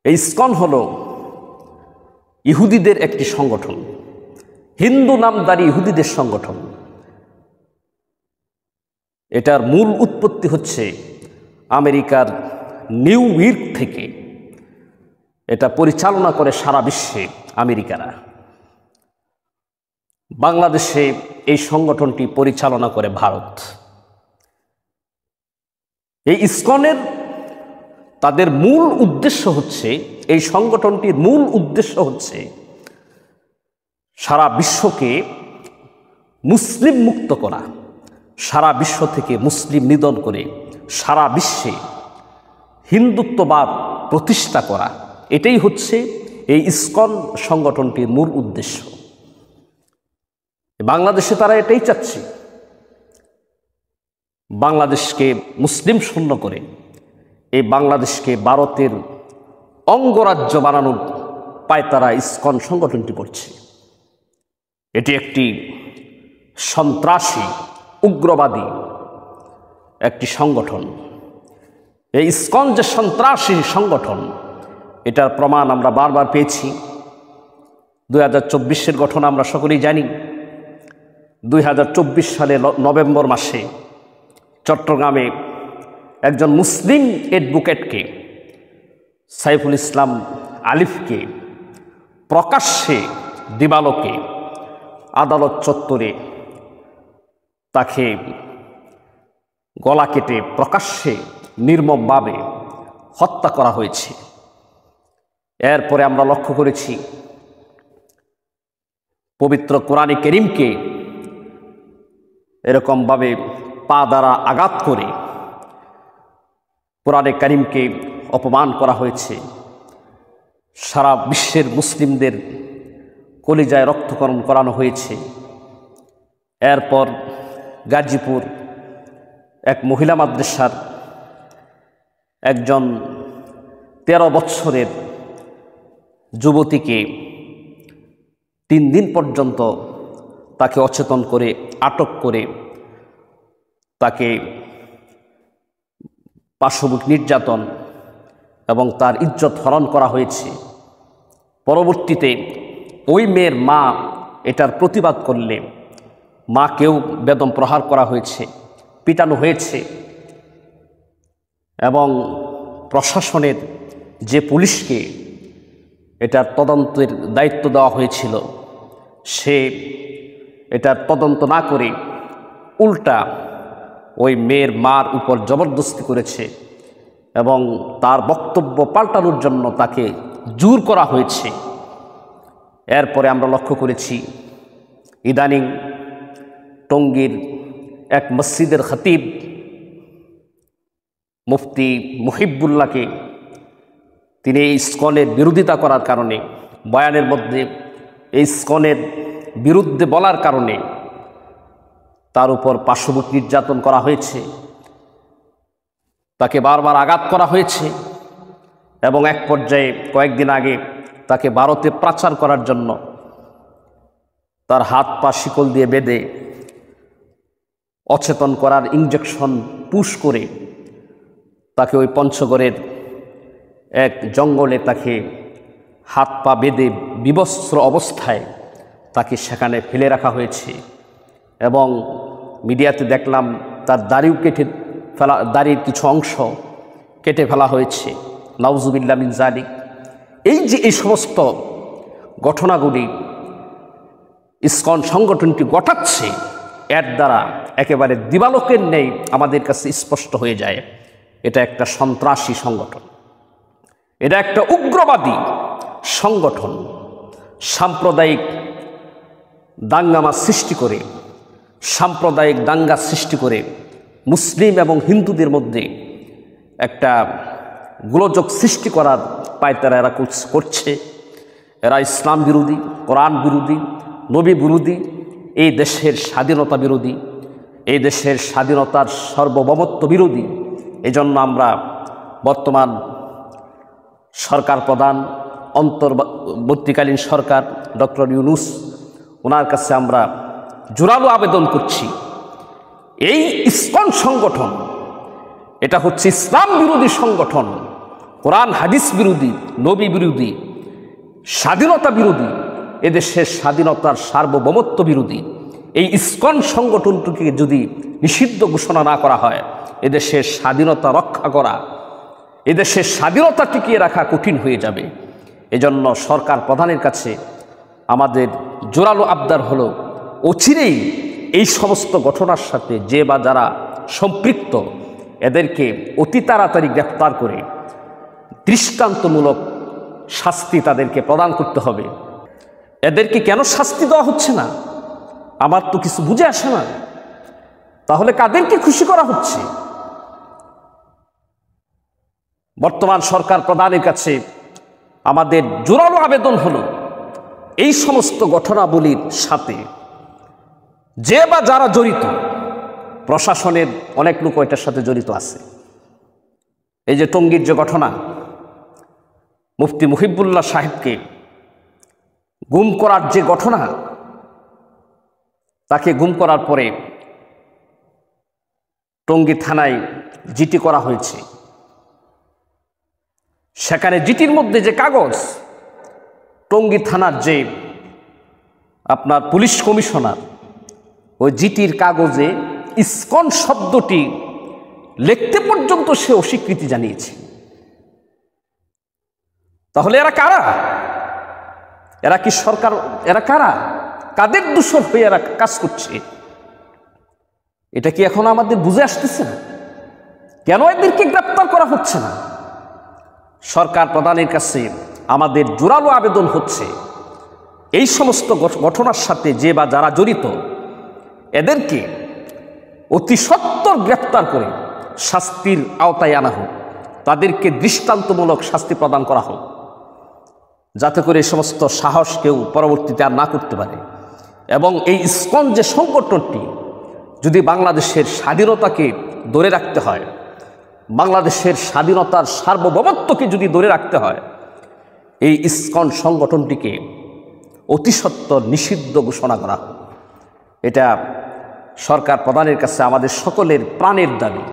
এই ইসকন হলো ইহুদিদের একটি সংগঠন, হিন্দু নামধারী ইহুদিদের সংগঠন। এটার মূল উৎপত্তি হচ্ছে আমেরিকার নিউ ইয়র্ক থেকে। এটা পরিচালনা করে সারা বিশ্বে আমেরিকারা। বাংলাদেশে এই সংগঠনটি পরিচালনা করে ভারত। এই ইসকনের তাদের মূল উদ্দেশ্য হচ্ছে, এই সংগঠনটির মূল উদ্দেশ্য হচ্ছে সারা বিশ্বকে মুসলিম মুক্ত করা, সারা বিশ্ব থেকে মুসলিম নিধন করে সারা বিশ্বে হিন্দুত্ববাদ প্রতিষ্ঠা করা। এটাই হচ্ছে এই ইসকন সংগঠনটির মূল উদ্দেশ্য। বাংলাদেশে তারা এটাই চাচ্ছে, বাংলাদেশকে মুসলিম শূন্য করে এই বাংলাদেশকে ভারতের অঙ্গরাজ্য বানানোর পায়তারা ইসকন সংগঠনটি করছে। এটি একটি সন্ত্রাসী উগ্রবাদী একটি সংগঠন। এই ইসকন যে সন্ত্রাসী সংগঠন, এটার প্রমাণ আমরা বারবার পেয়েছি। 2024-এর ঘটনা আমরা সকলেই জানি। 2024 সালে নভেম্বর মাসে চট্টগ্রামে একজন মুসলিম অ্যাডভোকেটকে, সাইফুল ইসলাম আলিফকে প্রকাশ্যে দিবালোকে আদালত চত্বরে তাকে গলা কেটে প্রকাশ্যে নির্মমভাবে হত্যা করা হয়েছে। এরপরে আমরা লক্ষ্য করেছি পবিত্র কোরআনে কারীমকে এরকমভাবে পা দ্বারা আঘাত করে কোরআনে কারীমকে অপমান করা হয়েছে। সারা বিশ্বের মুসলিমদের কলিজায় রক্তকরণ করানো হয়েছে। এরপর গাজীপুর এক মহিলা মাদ্রাসার একজন 13 বছরের যুবতীকে 3 দিন পর্যন্ত তাকে অচেতন করে আটক করে তাকে পাশবিক নির্যাতন এবং তার ইজ্জত হরণ করা হয়েছে। পরবর্তীতে ওই মেয়ের মা এটার প্রতিবাদ করলে মাকেও বেদম প্রহার করা হয়েছে, পিটানো হয়েছে। এবং প্রশাসনের যে পুলিশকে এটার তদন্তের দায়িত্ব দেওয়া হয়েছিল, সে এটার তদন্ত না করে উল্টা ওই মেয়ের মার উপর জবরদস্তি করেছে এবং তার বক্তব্য পাল্টানোর জন্য তাকে জোর করা হয়েছে। এরপরে আমরা লক্ষ্য করেছি ইদানিং টঙ্গীর এক মসজিদের খতিব মুফতি মুহিবুল্লাহকে তিনি এই ইসকনের বিরোধিতা করার কারণে, বয়ানের মধ্যে এই ইসকনের বিরুদ্ধে বলার কারণে তার উপর পাশবিক নির্যাতন করা হয়েছে, তাকে বারবার আঘাত করা হয়েছে এবং এক পর্যায়ে কয়েকদিন আগে তাকে ভারতে পাচার করার জন্য তার হাত পা শিকল দিয়ে বেঁধে অচেতন করার ইঞ্জেকশন পুশ করে তাকে ওই পঞ্চগড়ের এক জঙ্গলে তাকে হাত পা বেঁধে বিবস্ত্র অবস্থায় তাকে সেখানে ফেলে রাখা হয়েছে। এবং মিডিয়াতে দেখলাম তার দাড়িও কেটে ফেলা, দাড়ির কিছু অংশ কেটে ফেলা হয়েছে। নাউজুবিল্লাহ মিন যালিক। এই যে এই সমস্ত ঘটনাগুলি ইসকন সংগঠনটি ঘটাচ্ছে, এর দ্বারা একেবারে দিবালোকের ন্যায় আমাদের কাছে স্পষ্ট হয়ে যায় এটা একটা সন্ত্রাসী সংগঠন, এটা একটা উগ্রবাদী সংগঠন। সাম্প্রদায়িক দাঙ্গামা সৃষ্টি করে, সাম্প্রদায়িক দাঙ্গা সৃষ্টি করে মুসলিম এবং হিন্দুদের মধ্যে একটা গোলযোগ সৃষ্টি করার পায়তারা এরা করছে। এরা ইসলাম বিরোধী, কোরআন বিরোধী, নবী বিরোধী, এই দেশের স্বাধীনতা বিরোধী, এই দেশের স্বাধীনতার সার্বভৌমত্ব বিরোধী। এজন্য আমরা বর্তমান সরকার প্রধান, অন্তর্বর্তীকালীন সরকার ডক্টর ইউনূস, ওনার কাছে আমরা জোরালো আবেদন করছি, এই ইসকন সংগঠন এটা হচ্ছে ইসলাম বিরোধী সংগঠন। কোরআন হাদিস বিরোধী, নবী বিরোধী, স্বাধীনতা বিরোধী, এদেশের স্বাধীনতার সার্বভৌমত্ব বিরোধী এই ইসকন সংগঠনটিকে যদি নিষিদ্ধ ঘোষণা না করা হয়, এদেশের স্বাধীনতা রক্ষা করা, এদেশের স্বাধীনতা টিকিয়ে রাখা কঠিন হয়ে যাবে। এজন্য সরকার প্রধানের কাছে আমাদের জোরালো আবদার হলো, অচিরেই এই সমস্ত ঘটনার সাথে যে বা যারা সম্পৃক্ত এদেরকে অতি তাড়াতাড়ি গ্রেফতার করে দৃষ্টান্তমূলক শাস্তি তাদেরকে প্রদান করতে হবে। এদেরকে কেন শাস্তি দেওয়া হচ্ছে না আমার তো কিছু বুঝে আসে না। তাহলে কাদেরকে খুশি করা হচ্ছে? বর্তমান সরকার প্রধানের কাছে আমাদের জোরালো আবেদন হলো, এই সমস্ত ঘটনাবলীর সাথে যে বা যারা জড়িত, প্রশাসনের অনেক লোক এটার সাথে জড়িত আছে। এই যে টঙ্গীর যে ঘটনা, মুফতি মুহিবুল্লাহ সাহেবকে গুম করার যে ঘটনা, তাকে গুম করার পরে টঙ্গী থানায় জিডি করা হয়েছে। সেখানে জিডির মধ্যে যে কাগজ, টঙ্গী থানার যে আপনার পুলিশ কমিশনার, ওই জিডির কাগজে ইসকন শব্দটি লিখতে পর্যন্ত সে অস্বীকৃতি জানিয়েছে। তাহলে এরা কারা? এরা কি সরকার? এরা কারা? কাদের দূষণ হয়ে এরা কাজ করছে? এটা কি এখন আমাদের বুঝে আসতেছে না? কেন এদেরকে গ্রেপ্তার করা হচ্ছে না? সরকার প্রধানের কাছে আমাদের জোরালো আবেদন হচ্ছে, এই সমস্ত ঘটনার সাথে যে বা যারা জড়িত এদেরকে অতি সত্বর গ্রেপ্তার করে শাস্তির আওতায় আনা হোক, তাদেরকে দৃষ্টান্তমূলক শাস্তি প্রদান করা হোক, যাতে করে এই সমস্ত সাহস কেউ পরবর্তীতে আর না করতে পারে। এবং এই ইসকন যে সংগঠনটি যদি বাংলাদেশের স্বাধীনতাকে ধরে রাখতে হয়, বাংলাদেশের স্বাধীনতার সার্বভৌমত্বকে যদি ধরে রাখতে হয়, এই ইসকন সংগঠনটিকে অতি সত্বর নিষিদ্ধ ঘোষণা করা হোক। এটা সরকার প্রধানের কাছে আমাদের সকলের প্রাণের দাবি।